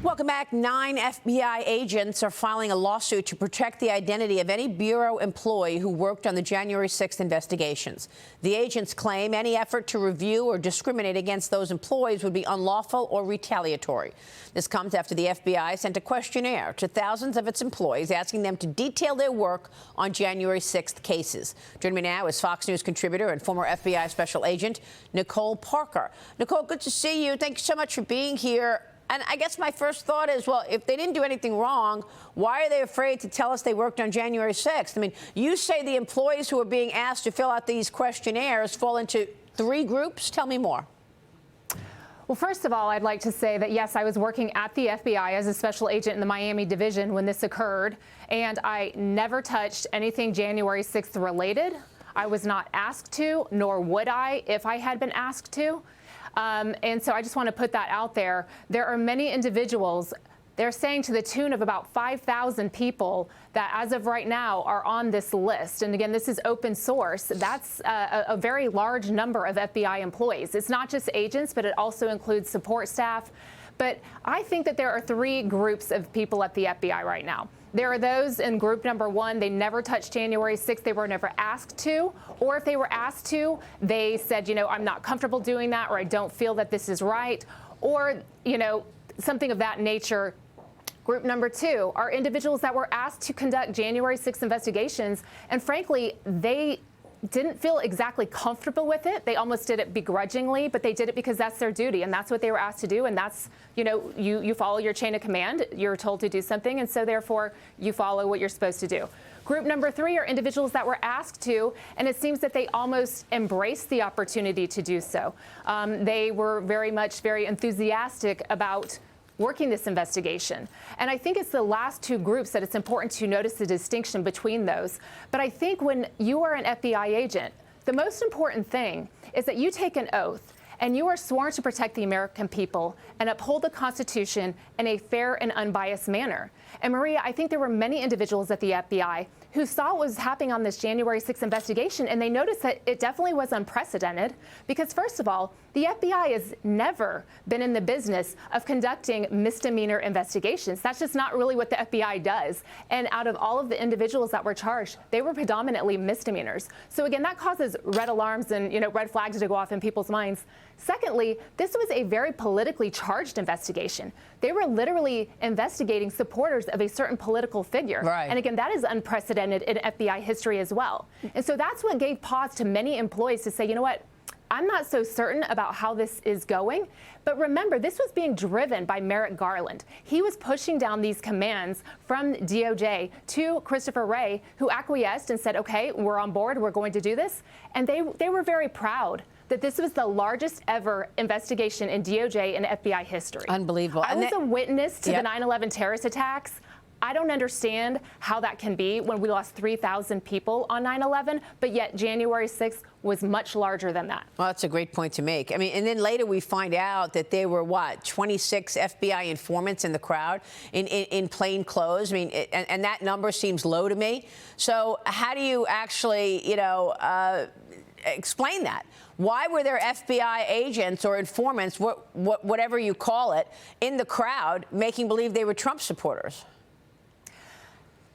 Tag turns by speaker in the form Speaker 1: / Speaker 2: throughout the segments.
Speaker 1: Welcome back. 9 FBI agents are filing a lawsuit to protect the identity of any Bureau employee who worked on the January 6th investigations. The agents claim any effort to review or discriminate against those employees would be unlawful or retaliatory. This comes after the FBI sent a questionnaire to thousands of its employees asking them to detail their work on January 6th cases. Joining me now is Fox News contributor and former FBI special agent Nicole Parker. Nicole, good to see you. Thank you so much for being here. And I guess my first thought is, well, if they didn't do anything wrong, why are they afraid to tell us they worked on January 6th? I mean, you say the employees who are being asked to fill out these questionnaires fall into 3 groups. Tell me more.
Speaker 2: Well, first of all, I'd like to say that, yes, I was working at the FBI as a special agent in the Miami division when this occurred, and I never touched anything January 6th related. I was not asked to, nor would I if I had been asked to. And so I just want to put that out there. There are many individuals, they're saying to the tune of about 5,000 people that as of right now are on this list. And again, this is open source. That's a very large number of FBI employees. It's not just agents, but it also includes support staff. But I think that there are 3 groups of people at the FBI right now. There are those in group number 1, they never touched January 6th, they were never asked to, or if they were asked to, they said, you know, I'm not comfortable doing that, or I don't feel that this is right, or, you know, something of that nature. Group number 2 are individuals that were asked to conduct January 6th investigations, and frankly, they didn't feel exactly comfortable with it. They almost did it begrudgingly, but they did it because that's their duty and that's what they were asked to do. And that's, you know, you follow your chain of command. You're told to do something, and so therefore you follow what you're supposed to do. Group number 3 are individuals that were asked to, and it seems that they almost embraced the opportunity to do so. They were very enthusiastic about working this investigation. And I think it's the last 2 groups that it's important to notice the distinction between those. But I think when you are an FBI agent, the most important thing is that you take an oath and you are sworn to protect the American people and uphold the Constitution in a fair and unbiased manner. And Maria, I think there were many individuals at the FBI who saw what was happening on this January 6th investigation, and they noticed that it definitely was unprecedented because, first of all, the FBI has never been in the business of conducting misdemeanor investigations. That's just not really what the FBI does. And out of all of the individuals that were charged, they were predominantly misdemeanors. So again, that causes red alarms and, you know, red flags to go off in people's minds. Secondly, this was a very politically charged investigation. They were literally investigating supporters of a certain political figure.
Speaker 1: Right.
Speaker 2: And again, that is unprecedented in FBI history as well. And so that's what gave pause to many employees to say, you know what, I'm not so certain about how this is going. But remember, this was being driven by Merrick Garland. He was pushing down these commands from DOJ to Christopher Wray, who acquiesced and said, OK, we're on board. We're going to do this. And they were very proud that this was the largest ever investigation in DOJ and FBI history.
Speaker 1: Unbelievable.
Speaker 2: I was a witness to the 9/11 terrorist attacks. I don't understand how that can be when we lost 3,000 people on 9/11, but yet January 6th was much larger than that.
Speaker 1: Well, that's a great point to make. I mean, and then later we find out that there were, 26 FBI informants in the crowd in plain clothes. I mean, and that number seems low to me. So how do you actually, you know, explain that? Why were there FBI agents or informants, whatever you call it, in the crowd making believe they were Trump supporters?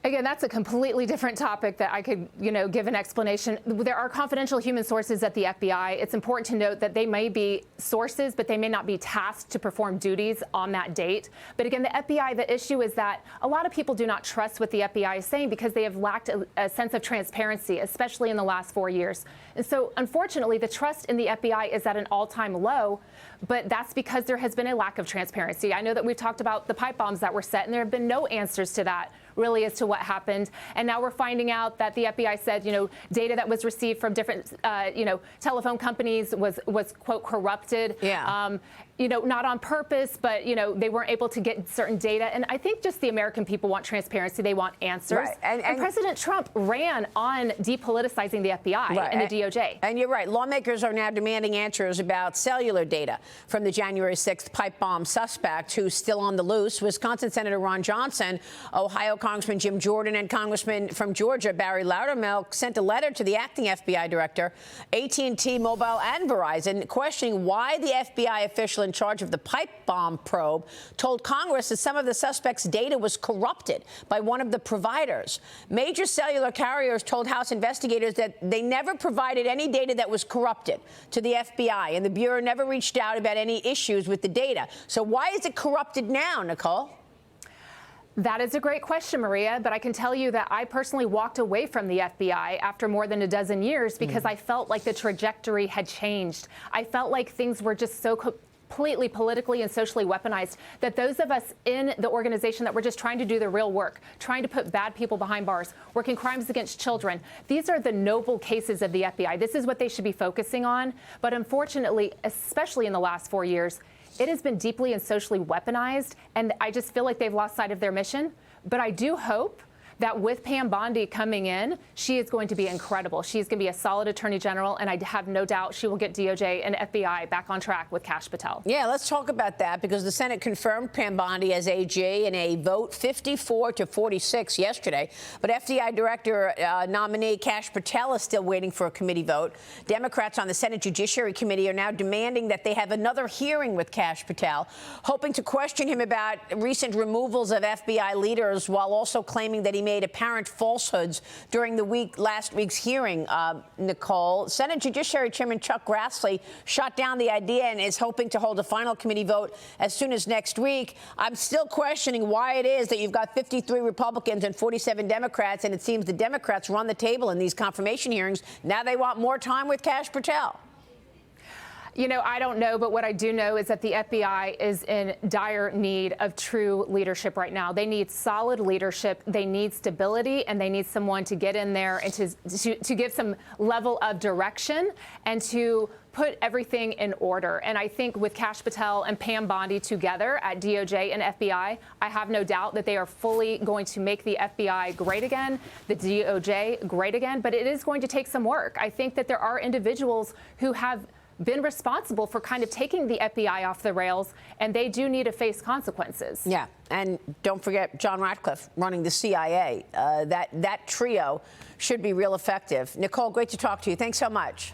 Speaker 2: Again, that's a completely different topic that I could, you know, give an explanation. There are confidential human sources at the FBI. It's important to note that they may be sources, but they may not be tasked to perform duties on that date. But again, the FBI, the issue is that a lot of people do not trust what the FBI is saying because they have lacked a sense of transparency, especially in the last 4 years. And so, unfortunately, the trust in the FBI is at an all-time low, but that's because there has been a lack of transparency. I know that we've talked about the pipe bombs that were set, and there have been no answers to that, really, as to what happened. And now we're finding out that the FBI said, you know, data that was received from different, you know, telephone companies was quote, corrupted.
Speaker 1: Yeah.
Speaker 2: You know, not on purpose, but, you know, they weren't able to get certain data. And I think just the American people want transparency. They want answers.
Speaker 1: Right.
Speaker 2: And President Trump ran on depoliticizing the FBI and the DOJ.
Speaker 1: And you're right. Lawmakers are now demanding answers about cellular data from the January 6th pipe bomb suspect who's still on the loose. Wisconsin Senator Ron Johnson, Ohio Congressman Jim Jordan, and Congressman from Georgia Barry Loudermilk sent a letter to the acting FBI director, AT&T, Mobile, and Verizon, questioning why the FBI official in in charge of the pipe bomb probe, told Congress that some of the suspects' data was corrupted by one of the providers. Major cellular carriers told House investigators that they never provided any data that was corrupted to the FBI, and the Bureau never reached out about any issues with the data. So why is it corrupted now, Nicole?
Speaker 2: That is a great question, Maria, but I can tell you that I personally walked away from the FBI after more than a dozen years because I felt like the trajectory had changed. I felt like things were just so completely politically and socially weaponized that those of us in the organization that were just trying to do the real work, trying to put bad people behind bars, working crimes against children, these are the noble cases of the FBI. This is what they should be focusing on. But unfortunately, especially in the last 4 years, it has been deeply and socially weaponized, and I just feel like they've lost sight of their mission. But I do hope that with Pam Bondi coming in, she is going to be incredible. She's going to be a solid attorney general, and I have no doubt she will get DOJ and FBI back on track with Kash Patel.
Speaker 1: Yeah, let's talk about that, because the Senate confirmed Pam Bondi as AG in a vote 54-46 yesterday. But FDI Director nominee Kash Patel is still waiting for a committee vote. Democrats on the Senate Judiciary Committee are now demanding that they have another hearing with Kash Patel, hoping to question him about recent removals of FBI leaders, while also claiming that he made apparent falsehoods during the last week's hearing. Nicole, Senate Judiciary Chairman Chuck Grassley shot down the idea and is hoping to hold a final committee vote as soon as next week. I'm still questioning why it is that you've got 53 Republicans and 47 Democrats, and it seems the Democrats run the table in these confirmation hearings. Now they want more time with Kash Patel.
Speaker 2: You know, I don't know, but what I do know is that the FBI is in dire need of true leadership right now. They need solid leadership, they need stability, and they need someone to get in there and to give some level of direction and to put everything in order. And I think with Kash Patel and Pam Bondi together at DOJ and FBI, I have no doubt that they are fully going to make the FBI great again, the DOJ great again, but it is going to take some work. I think that there are individuals who have been responsible for kind of taking the FBI off the rails, and they do need to face consequences.
Speaker 1: Yeah, and don't forget John Ratcliffe running the CIA. That trio should be real effective. Nicole, great to talk to you. Thanks so much.